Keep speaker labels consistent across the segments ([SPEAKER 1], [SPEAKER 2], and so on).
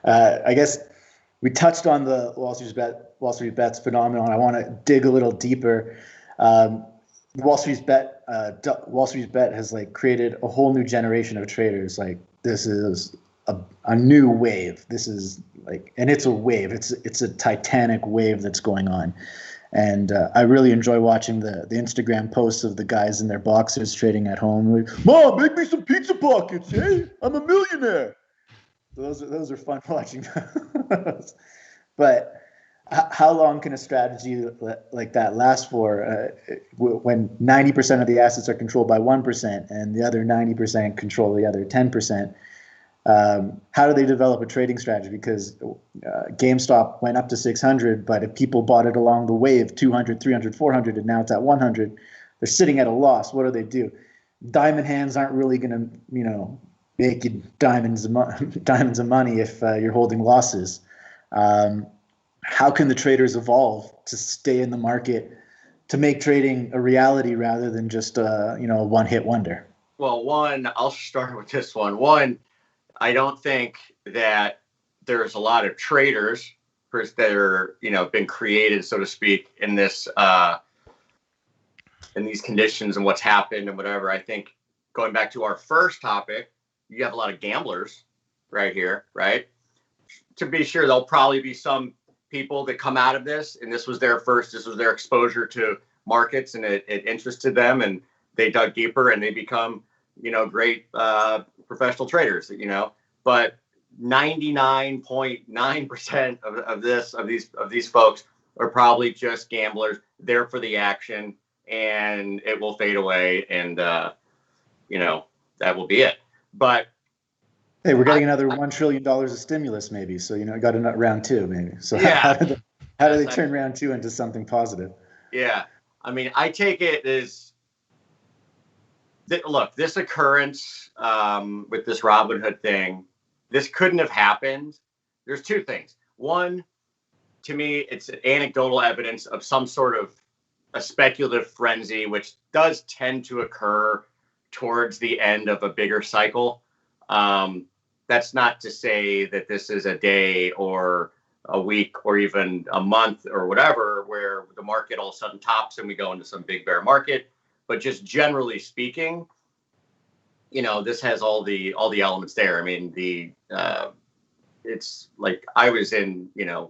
[SPEAKER 1] I guess we touched on the Wall Street Bets phenomenon. I want to dig a little deeper. Wall Street Bet has like created a whole new generation of traders. Like this is a new wave. This is like, and it's a wave. It's a titanic wave that's going on. And I really enjoy watching the Instagram posts of the guys in their boxers trading at home. Like, Mom, make me some pizza pockets, hey? I'm a millionaire. Those are fun watching. But how long can a strategy like that last for when 90% of the assets are controlled by 1% and the other 90% control the other 10%? How do they develop a trading strategy? Because GameStop went up to 600, but if people bought it along the wave, 200, 300, 400, and now it's at 100, they're sitting at a loss. What do? Diamond hands aren't really going to, make you diamonds of money if you're holding losses. How can the traders evolve to stay in the market, to make trading a reality rather than just a one-hit wonder?
[SPEAKER 2] Well, I'll start with this one. I don't think that there's a lot of traders that are, been created, so to speak, in this in these conditions and what's happened and whatever. I think going back to our first topic, you have a lot of gamblers right here, right? To be sure, there'll probably be some people that come out of this, and this was their exposure to markets, and it interested them, and they dug deeper, and they become, great professional traders, but 99.9% of these folks are probably just gamblers there for the action, and it will fade away, and that will be it. But
[SPEAKER 1] hey, we're getting another $1 trillion of stimulus, maybe. So got another round two, maybe. So
[SPEAKER 2] yeah.
[SPEAKER 1] how do they turn round two into something positive?
[SPEAKER 2] Yeah, I mean, I take it as look, this occurrence with this Robinhood thing, this couldn't have happened. There's two things. One, to me, it's anecdotal evidence of some sort of a speculative frenzy, which does tend to occur towards the end of a bigger cycle. That's not to say that this is a day or a week or even a month or whatever, where the market all of a sudden tops and we go into some big bear market. But just generally speaking, this has all the elements there. I mean, it's like I was in,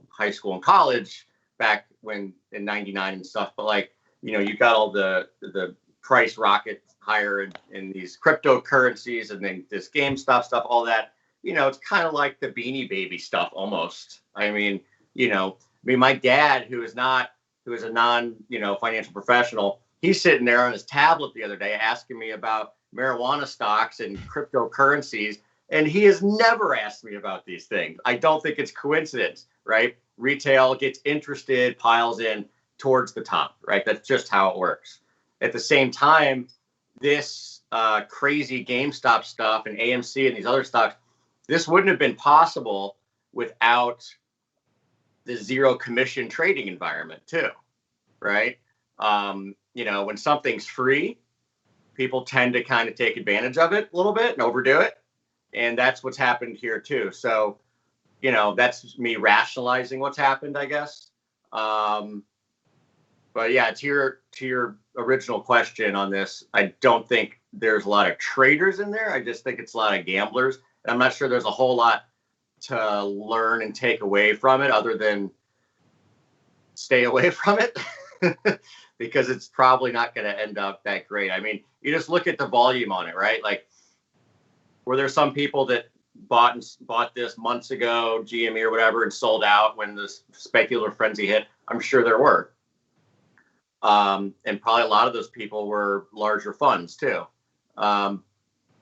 [SPEAKER 2] high school and college back when in 99 and stuff, but like, you got all the price rocket higher in these cryptocurrencies, and then this GameStop stuff, all that, it's kind of like the Beanie Baby stuff almost. I mean, my dad, who is a non, financial professional, he's sitting there on his tablet the other day asking me about marijuana stocks and cryptocurrencies, and he has never asked me about these things. I don't think it's coincidence, right? Retail gets interested, piles in towards the top, right? That's just how it works. At the same time, this crazy GameStop stuff and AMC and these other stocks, this wouldn't have been possible without the zero commission trading environment too, right? When something's free, people tend to kind of take advantage of it a little bit and overdo it. And that's what's happened here too. So, that's me rationalizing what's happened, I guess. But yeah, to your original question on this, I don't think there's a lot of traders in there. I just think it's a lot of gamblers. And I'm not sure there's a whole lot to learn and take away from it other than stay away from it because it's probably not going to end up that great. I mean, you just look at the volume on it, right? Like, were there some people that bought this months ago, GME or whatever, and sold out when this speculative frenzy hit? I'm sure there were. And probably a lot of those people were larger funds too.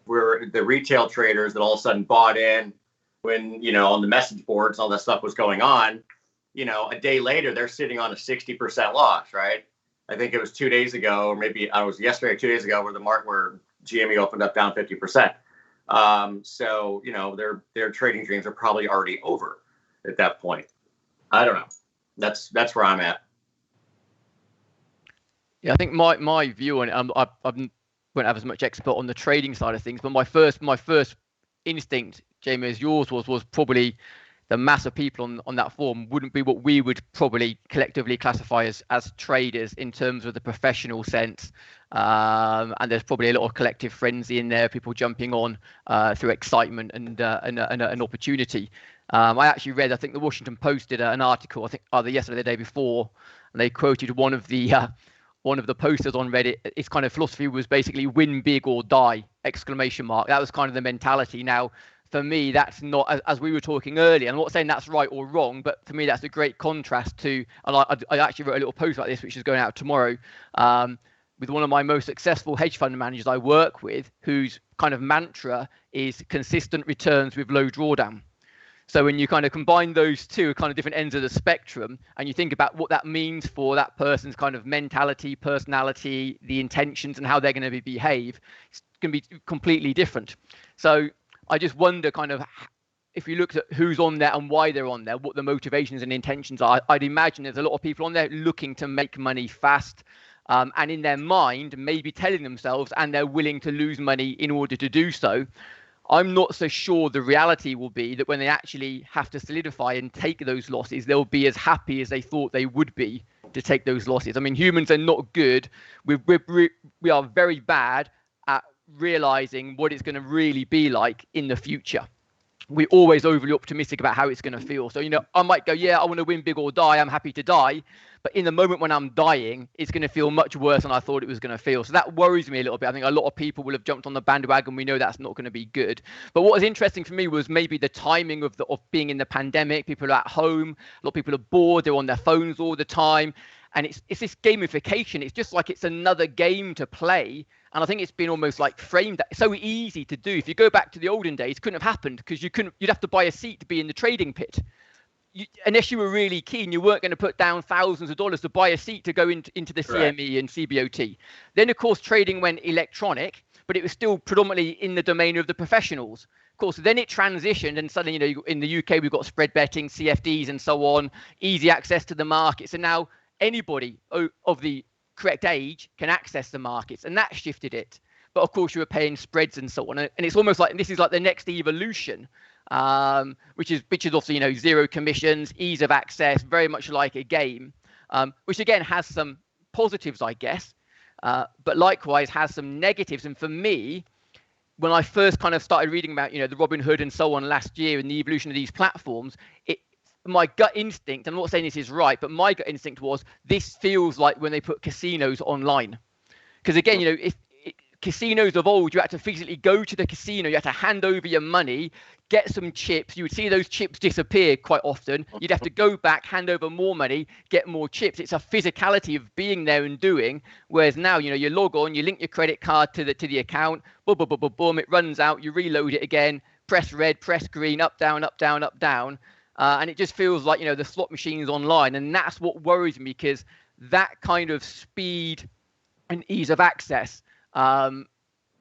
[SPEAKER 2] Were the retail traders that all of a sudden bought in when, on the message boards, all that stuff was going on, a day later, they're sitting on a 60% loss, right? I think it was 2 days ago, or maybe I was yesterday, 2 days ago, where GME opened up down 50%. So, their trading dreams are probably already over at that point. I don't know. That's where I'm at.
[SPEAKER 3] Yeah, I think my view on it, I won't have as much expert on the trading side of things, but my first instinct, Jamie, as yours was probably the mass of people on that forum wouldn't be what we would probably collectively classify as traders in terms of the professional sense. And there's probably a lot of collective frenzy in there, people jumping on through excitement and an opportunity. I actually read, I think the Washington Post did an article, I think either yesterday or the day before, and they quoted one of the posters on Reddit. Its kind of philosophy was basically win big or die, exclamation mark. That was kind of the mentality. Now, for me, that's not, as we were talking earlier, I'm not saying that's right or wrong, but for me, that's a great contrast to, and I actually wrote a little post about this, which is going out tomorrow, with one of my most successful hedge fund managers I work with, whose kind of mantra is consistent returns with low drawdown. So when you kind of combine those two kind of different ends of the spectrum, and you think about what that means for that person's kind of mentality, personality, the intentions, and how they're going to behave, it's going to be completely different. So I just wonder kind of, if you looked at who's on there and why they're on there, what the motivations and intentions are, I'd imagine there's a lot of people on there looking to make money fast, and in their mind, maybe telling themselves, and they're willing to lose money in order to do so. I'm not so sure the reality will be that when they actually have to solidify and take those losses, they'll be as happy as they thought they would be to take those losses. I mean, humans are not good. We are very bad at realizing what it's going to really be like in the future. We're always overly optimistic about how it's going to feel. So, you know, I might go, yeah, I want to win big or die. I'm happy to die. But in the moment when I'm dying, it's going to feel much worse than I thought it was going to feel. So that worries me a little bit. I think a lot of people will have jumped on the bandwagon. We know that's not going to be good. But what was interesting for me was maybe the timing of being in the pandemic. People are at home. A lot of people are bored. They're on their phones all the time. And it's this gamification. It's just like it's another game to play. And I think it's been almost like framed that it's so easy to do. If you go back to the olden days, it couldn't have happened because you'd have to buy a seat to be in the trading pit. Unless you were really keen, you weren't going to put down thousands of dollars to buy a seat to go into the CME and CBOT. Then, of course, trading went electronic, but it was still predominantly in the domain of the professionals. Of course, then it transitioned, and suddenly, you know, in the UK, we've got spread betting, CFDs, and so on, easy access to the markets. And now anybody of the correct age can access the markets, and that shifted it. But of course, you were paying spreads and so on, and it's almost like this is like the next evolution, which is obviously, you know, zero commissions, ease of access, very much like a game, which again has some positives, I guess, but likewise has some negatives. And for me, when I first kind of started reading about, you know, the Robinhood and so on last year and the evolution of these platforms, my gut instinct, I'm not saying this is right, but my gut instinct was this feels like when they put casinos online. Because again, you know, if casinos of old, you had to physically go to the casino, you had to hand over your money, get some chips. You would see those chips disappear quite often. You'd have to go back, hand over more money, get more chips. It's a physicality of being there and doing. Whereas now, you know, you log on, you link your credit card to the account, boom, boom, boom, boom, boom, it runs out, you reload it again, press red, press green, up, down, up, down, up, down. And it just feels like, you know, the slot machine's online. And that's what worries me, because that kind of speed and ease of access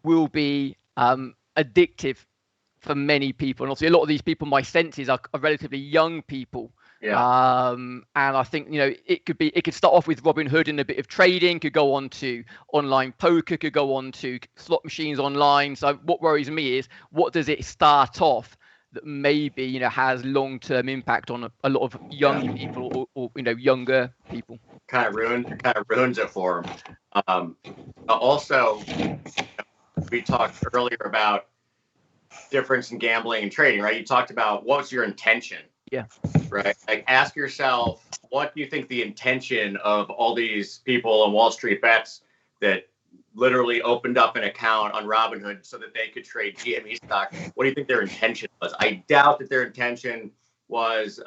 [SPEAKER 3] will be addictive for many people. And obviously, a lot of these people, my senses, are relatively young people. Yeah. And I think, you know, it could start off with Robinhood and a bit of trading, could go on to online poker, could go on to slot machines online. So what worries me is, what does it start off that maybe, you know, has long-term impact on a lot of young people or you know, younger people?
[SPEAKER 2] Kind of ruins it for them. Also, we talked earlier about difference in gambling and trading, right? You talked about what's your intention.
[SPEAKER 3] Yeah.
[SPEAKER 2] Right. Like, ask yourself, what do you think the intention of all these people on Wall Street Bets that literally opened up an account on Robinhood so that they could trade GME stock? What do you think their intention was? I doubt that their intention was,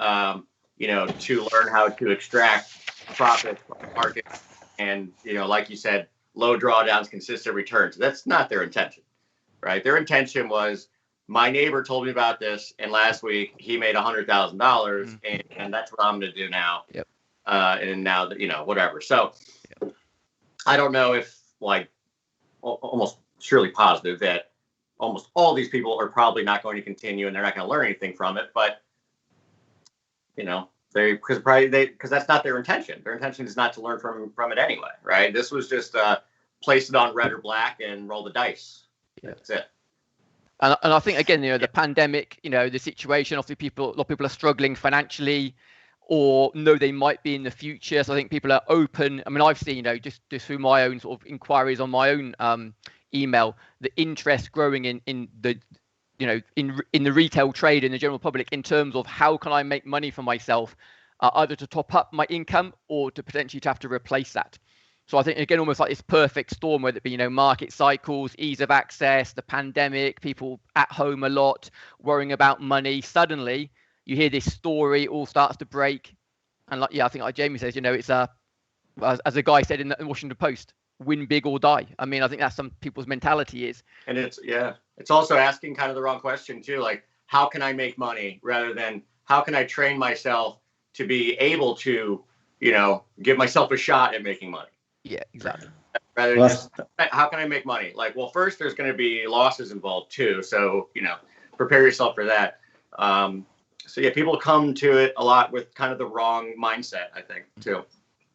[SPEAKER 2] you know, to learn how to extract profit from the market and, you know, like you said, low drawdowns, consistent returns. That's not their intention, right? Their intention was, my neighbor told me about this, and last week he made $100,000, and that's what I'm going to do now.
[SPEAKER 3] Yep.
[SPEAKER 2] And now that, you know, whatever. So I don't know if, like, almost surely positive that almost all these people are probably not going to continue and they're not going to learn anything from it. But, you know, because that's not their intention. Their intention is not to learn from it anyway, right? This was just place it on red or black and roll the dice. Yeah. That's it.
[SPEAKER 3] And I think, again, the pandemic, the situation, obviously a lot of people are struggling financially, or know they might be in the future. So I think people are open. I mean, I've seen, just through my own sort of inquiries on my own email, the interest growing in the, in the retail trade, in the general public, in terms of how can I make money for myself, either to top up my income or to potentially have to replace that. So I think, again, almost like this perfect storm, whether it be, market cycles, ease of access, the pandemic, people at home a lot, worrying about money. Suddenly, you hear this story, all starts to break. And I think like Jamie says, it's as a guy said in the Washington Post, win big or die. I mean, I think that's some people's mentality is.
[SPEAKER 2] And it's also asking kind of the wrong question too. Like, how can I make money, rather than how can I train myself to be able to, give myself a shot at making money.
[SPEAKER 3] Yeah, exactly.
[SPEAKER 2] Rather than just, how can I make money? Like, well, first there's going to be losses involved too. So, prepare yourself for that. So yeah, people come to it a lot with kind of the wrong mindset, I think, too.